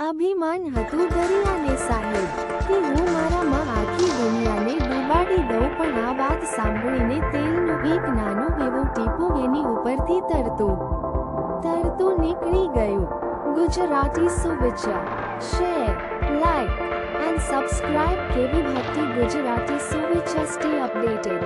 અભિમાન હતું દરિયાને સાહેબ કે હું મારામાં આખી દુનિયાને ડૂબાડી દઉં, પણ આ વાત સાંભળીને તેલનું એક નાનું એવું ટીપું એની ઉપરથી તરતું નીકળી ગયું. ગુજરાતી સુવિચાર શેર, લાઇક એન્ડ સબસ્ક્રાઇબ. કેવી ભક્તિ ગુજરાતી સુવિચાર. Stay updated.